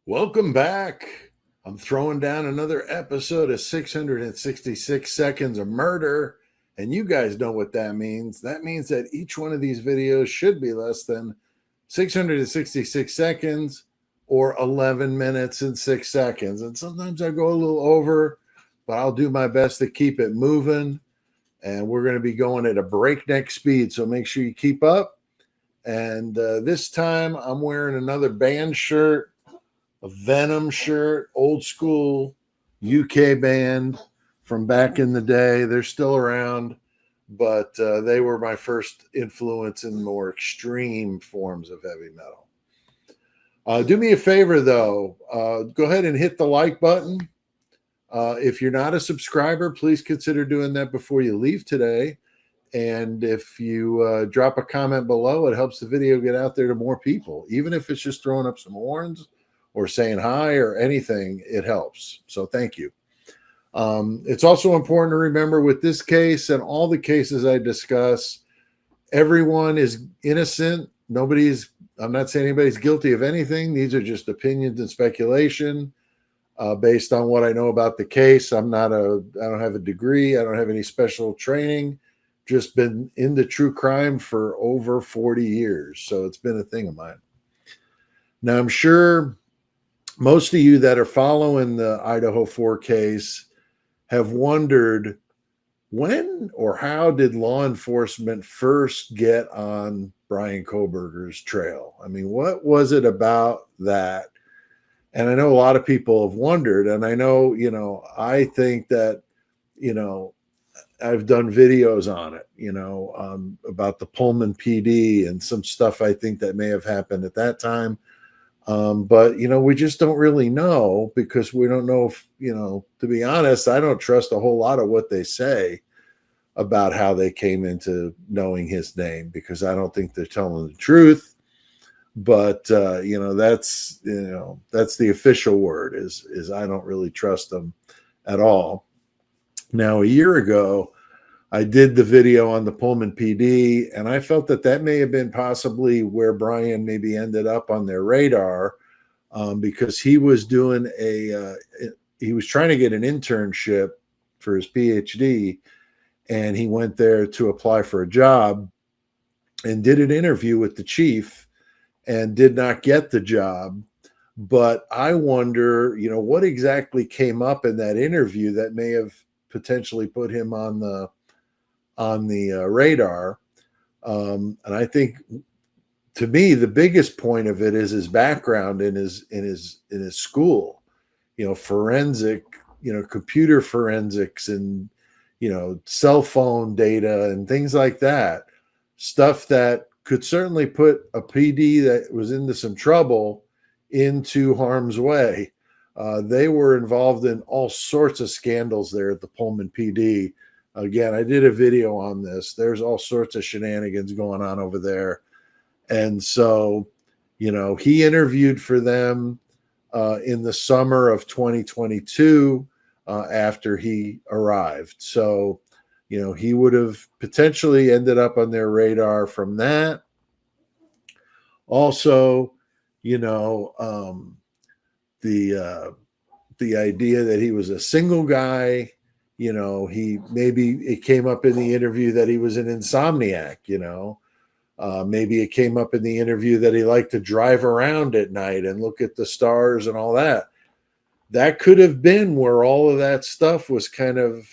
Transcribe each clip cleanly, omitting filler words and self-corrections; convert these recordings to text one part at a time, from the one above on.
Welcome back. I'm throwing down another episode of 666 Seconds of Murder. And you guys know what that means. That means that each one of these videos should be less than 666 seconds or 11 minutes and 6 seconds. And sometimes I go a little over, but I'll do my best to keep it moving. And we're going to be going at a breakneck speed. So make sure you keep up. And this time I'm wearing another band shirt. A Venom shirt, old school UK band from back in the day. They're still around, but they were my first influence in more extreme forms of heavy metal. Do me a favor, though. Go ahead and hit the like button. If you're not a subscriber, please consider doing that before you leave today. And if you drop a comment below, it helps the video get out there to more people. Even if it's just throwing up some horns or saying hi or anything, it helps. So thank you. It's also important to remember with this case and all the cases I discuss, everyone is innocent. I'm not saying anybody's guilty of anything. These are just opinions and speculation based on what I know about the case. I don't have a degree. I don't have any special training. Just been into true crime for over 40 years. So it's been a thing of mine. Now, I'm sure most of you that are following the Idaho 4 case have wondered when or how did law enforcement first get on Bryan Kohberger's trail? I mean, what was it about that? And I know a lot of people have wondered, and I know, I think that, I've done videos on it, about the Pullman PD and some stuff I think that may have happened at that time. But, we just don't really know because we don't know if, to be honest, I don't trust a whole lot of what they say about how they came into knowing his name because I don't think they're telling the truth. But, that's the official word is I don't really trust them at all. Now, a year ago, I did the video on the Pullman PD, and I felt that may have been possibly where Bryan maybe ended up on their radar because he was doing he was trying to get an internship for his PhD, and he went there to apply for a job and did an interview with the chief and did not get the job. But I wonder, what exactly came up in that interview that may have potentially put him on the radar. And I think, to me, the biggest point of it is his background in his school, forensic, computer forensics and, cell phone data and things like that. Stuff that could certainly put a PD that was into some trouble into harm's way. They were involved in all sorts of scandals there at the Pullman PD. Again, I did a video on this. There's all sorts of shenanigans going on over there. And so, he interviewed for them in the summer of 2022 after he arrived. So, he would have potentially ended up on their radar from that. Also, the idea that he was a single guy, it came up in the interview that he was an insomniac, maybe it came up in the interview that he liked to drive around at night and look at the stars and all that. That could have been where all of that stuff was kind of,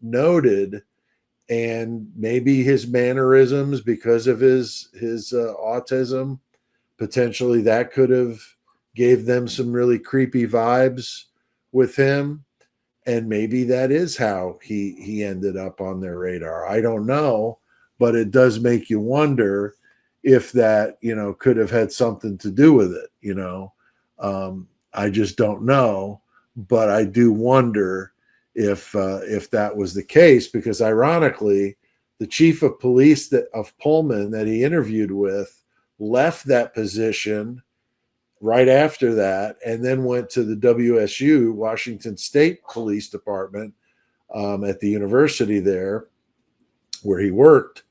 noted, and maybe his mannerisms because of his autism, potentially that could have gave them some really creepy vibes with him. And maybe that is how he ended up on their radar. I don't know, but it does make you wonder if that, could have had something to do with it. I just don't know, but I do wonder if that was the case, because ironically, the chief of police of Pullman that he interviewed with left that position right after that, and then went to the WSU, Washington State Police Department, at the university there where he worked,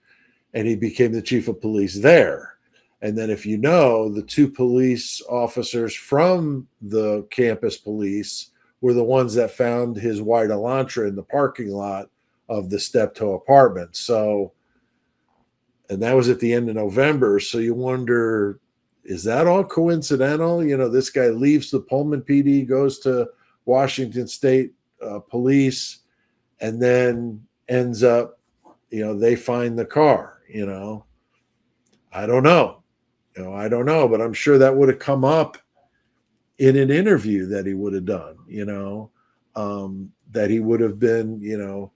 and he became the chief of police there. And then if you know, the two police officers from the campus police were the ones that found his white Elantra in the parking lot of the Steptoe apartment. So, and that was at the end of November. So you wonder, is that all coincidental? You know, this guy leaves the Pullman PD, goes to Washington State Police, and then ends up, you know, they find the car, you know. I don't know. You know, I don't know, but I'm sure that would have come up in an interview that he would have done, you know, that he would have been, you know,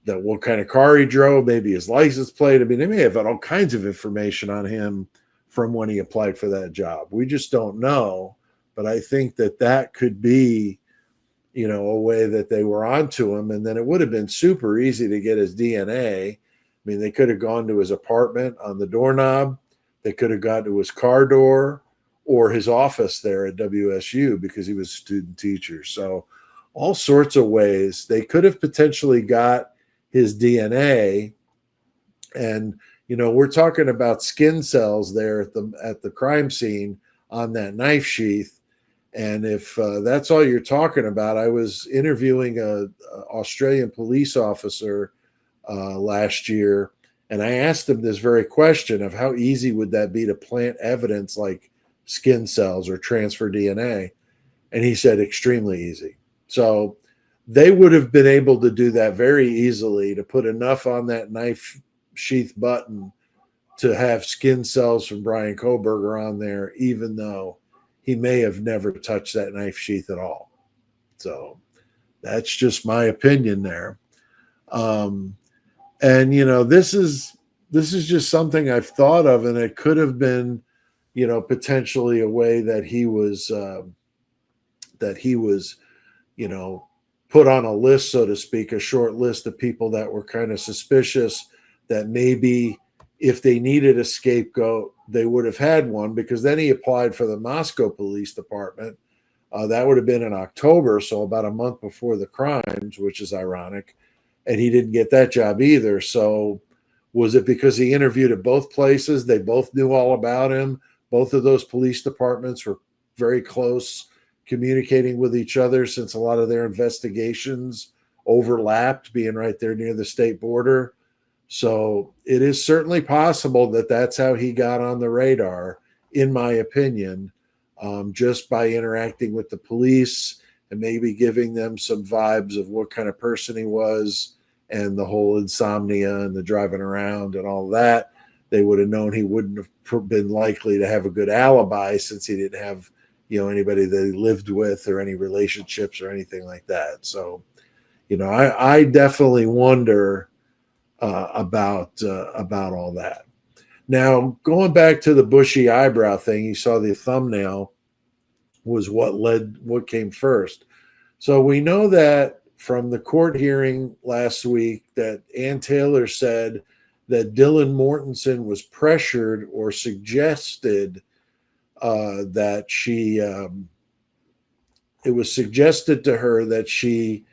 that what kind of car he drove, maybe his license plate. I mean, they may have had all kinds of information on him from when he applied for that job. We just don't know. But I think that that could be, you know, a way that they were onto him. And then it would have been super easy to get his DNA. I mean, they could have gone to his apartment on the doorknob. They could have gone to his car door or his office there at WSU because he was a student teacher. So all sorts of ways they could have potentially got his DNA. And, you know, we're talking about skin cells there at the crime scene on that knife sheath. And if that's all you're talking about, I was interviewing a Australian police officer last year, and I asked him this very question of how easy would that be to plant evidence like skin cells or transfer DNA? And he said extremely easy. So they would have been able to do that very easily, to put enough on that knife sheath button to have skin cells from Brian Kohberger on there, even though he may have never touched that knife sheath at all. So that's just my opinion there. And, you know, this is just something I've thought of, and it could have been, you know, potentially a way that he was, you know, put on a list, so to speak, a short list of people that were kind of suspicious that maybe if they needed a scapegoat, they would have had one, because then he applied for the Moscow Police Department. That would have been in October, so about a month before the crimes, which is ironic. And he didn't get that job either. So was it because he interviewed at both places? They both knew all about him. Both of those police departments were very close, communicating with each other, since a lot of their investigations overlapped, being right there near the state border. So it is certainly possible that that's how he got on the radar, in my opinion, just by interacting with the police and maybe giving them some vibes of what kind of person he was, and the whole insomnia and the driving around and all that. They would have known he wouldn't have been likely to have a good alibi, since he didn't have, you know, anybody that he lived with or any relationships or anything like that. So, you know, I definitely wonder about all that. Now, going back to the bushy eyebrow thing, you saw the thumbnail was what came first. So we know that from the court hearing last week that Ann Taylor said that Dylan Mortensen was pressured or suggested that she, it was suggested to her that she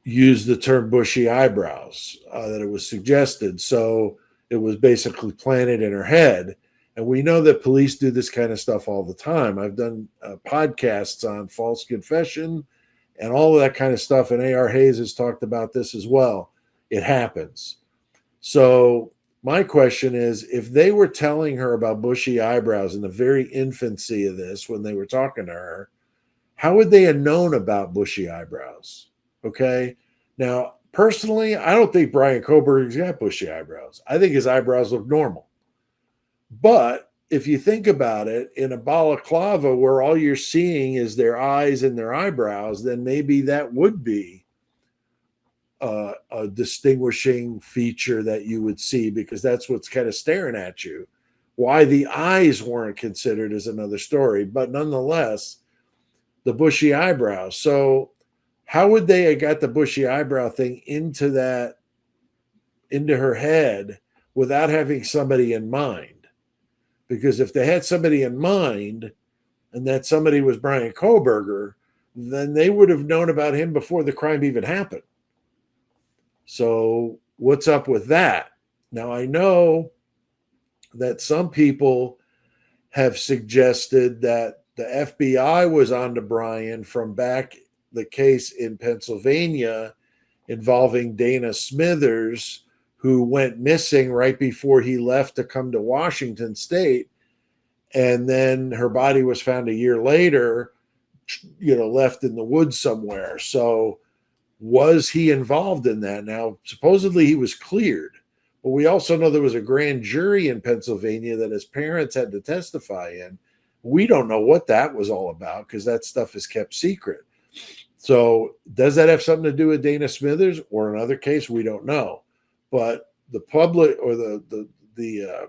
use the term bushy eyebrows, that it was suggested. So it was basically planted in her head. And we know that police do this kind of stuff all the time. I've done podcasts on false confession and all of that kind of stuff. And A.R. Hayes has talked about this as well. It happens. So my question is, if they were telling her about bushy eyebrows in the very infancy of this, when they were talking to her, how would they have known about bushy eyebrows? Okay. Now, personally, I don't think Brian Kohberger's got bushy eyebrows. I think his eyebrows look normal. But if you think about it, in a balaclava where all you're seeing is their eyes and their eyebrows, then maybe that would be a distinguishing feature that you would see, because that's what's kind of staring at you. Why the eyes weren't considered is another story. But nonetheless, the bushy eyebrows. So how would they have got the bushy eyebrow thing into her head without having somebody in mind? Because if they had somebody in mind, and that somebody was Brian Kohberger, then they would have known about him before the crime even happened. So what's up with that? Now, I know that some people have suggested that the FBI was on to Brian from back the case in Pennsylvania involving Dana Smithers, who went missing right before he left to come to Washington State. And then her body was found a year later, left in the woods somewhere. So was he involved in that? Now, supposedly he was cleared, but we also know there was a grand jury in Pennsylvania that his parents had to testify in. We don't know what that was all about because that stuff is kept secret. So does that have something to do with Dana Smithers or another case? We don't know. But the public or the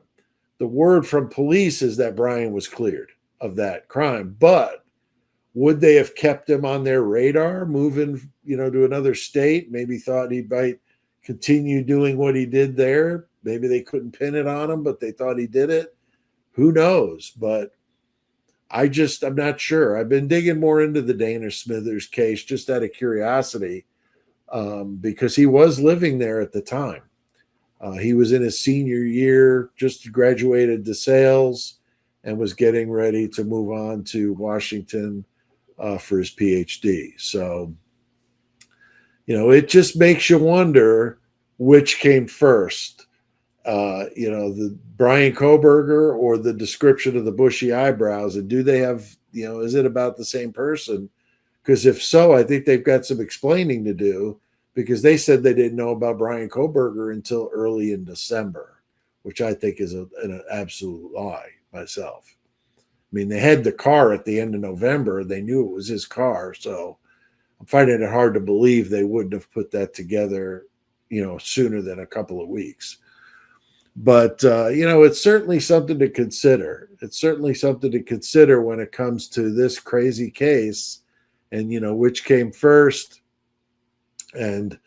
word from police is that Brian was cleared of that crime. But would they have kept him on their radar, moving, to another state? Maybe thought he might continue doing what he did there. Maybe they couldn't pin it on him, but they thought he did it. Who knows? But I'm not sure. I've been digging more into the Dana Smithers case just out of curiosity, because he was living there at the time. He was in his senior year, just graduated to sales, and was getting ready to move on to Washington for his PhD. So, it just makes you wonder which came first. The Brian Kohberger or the description of the bushy eyebrows, and do they have, is it about the same person? Because if so, I think they've got some explaining to do, because they said they didn't know about Brian Kohberger until early in December, which I think is an absolute lie myself. I mean, they had the car at the end of November. They knew it was his car. So I'm finding it hard to believe they wouldn't have put that together, sooner than a couple of weeks. But, it's certainly something to consider. It's certainly something to consider when it comes to this crazy case and, which came first. And,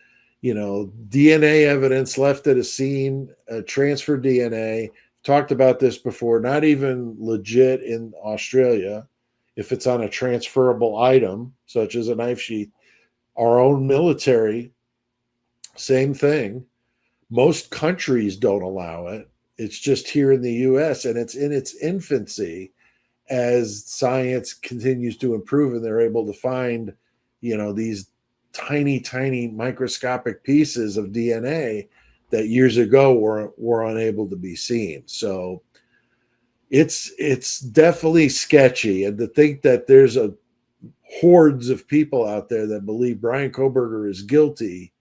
DNA evidence left at a scene, transfer DNA. Talked about this before, not even legit in Australia if it's on a transferable item, such as a knife sheath. Our own military, same thing. Most countries don't allow it. It's just here in the US, and it's in its infancy as science continues to improve and they're able to find, these tiny, tiny microscopic pieces of DNA that years ago were unable to be seen. So it's definitely sketchy. And to think that there's hordes of people out there that believe Brian Kohberger is guilty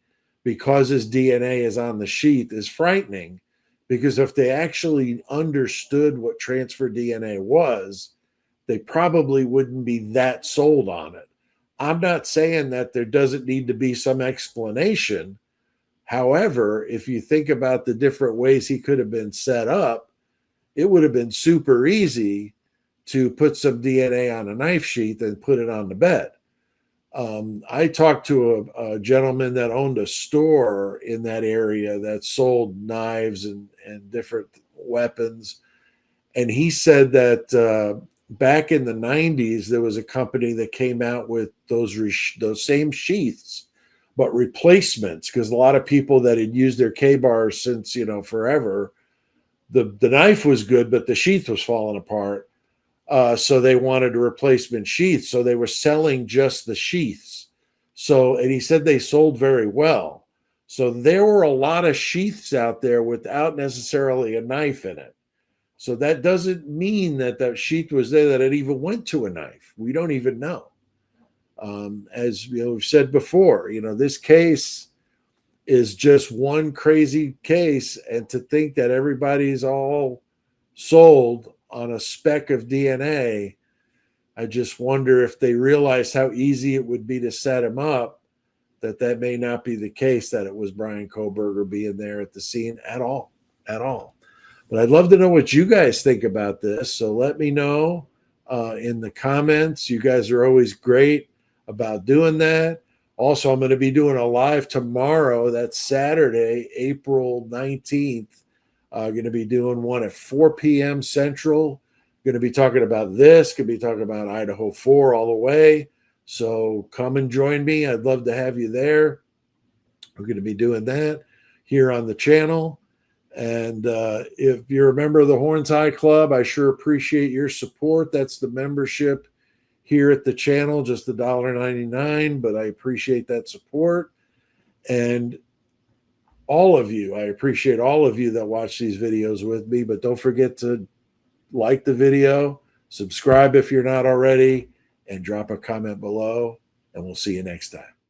because his DNA is on the sheath is frightening, because if they actually understood what transfer DNA was, they probably wouldn't be that sold on it. I'm not saying that there doesn't need to be some explanation. However, if you think about the different ways he could have been set up, it would have been super easy to put some DNA on a knife sheath and put it on the bed. I talked to a gentleman that owned a store in that area that sold knives and different weapons. And he said that back in the 90s, there was a company that came out with those same sheaths, but replacements, because a lot of people that had used their K-bars since, forever, the knife was good, but the sheath was falling apart. So they wanted a replacement sheath. So they were selling just the sheaths. And he said they sold very well. So there were a lot of sheaths out there without necessarily a knife in it. So that doesn't mean that that sheath was there, that it even went to a knife. We don't even know. As we've said before, this case is just one crazy case. And to think that everybody's all sold on a speck of DNA, I just wonder if they realize how easy it would be to set him up, that may not be the case, that it was Brian Kohberger being there at the scene at all. But I'd love to know what you guys think about this. So let me know in the comments. You guys are always great about doing that. Also, I'm going to be doing a live tomorrow. That's Saturday, April 19th. Going to be doing one at 4 p.m. Central. Going to be talking about this. Going to be talking about Idaho 4 all the way. So come and join me. I'd love to have you there. We're going to be doing that here on the channel. And if you're a member of the Horns High Club, I sure appreciate your support. That's the membership here at the channel, just $1.99, but I appreciate that support. And all of you, I appreciate all of you that watch these videos with me, but don't forget to like the video, subscribe if you're not already, and drop a comment below, and we'll see you next time.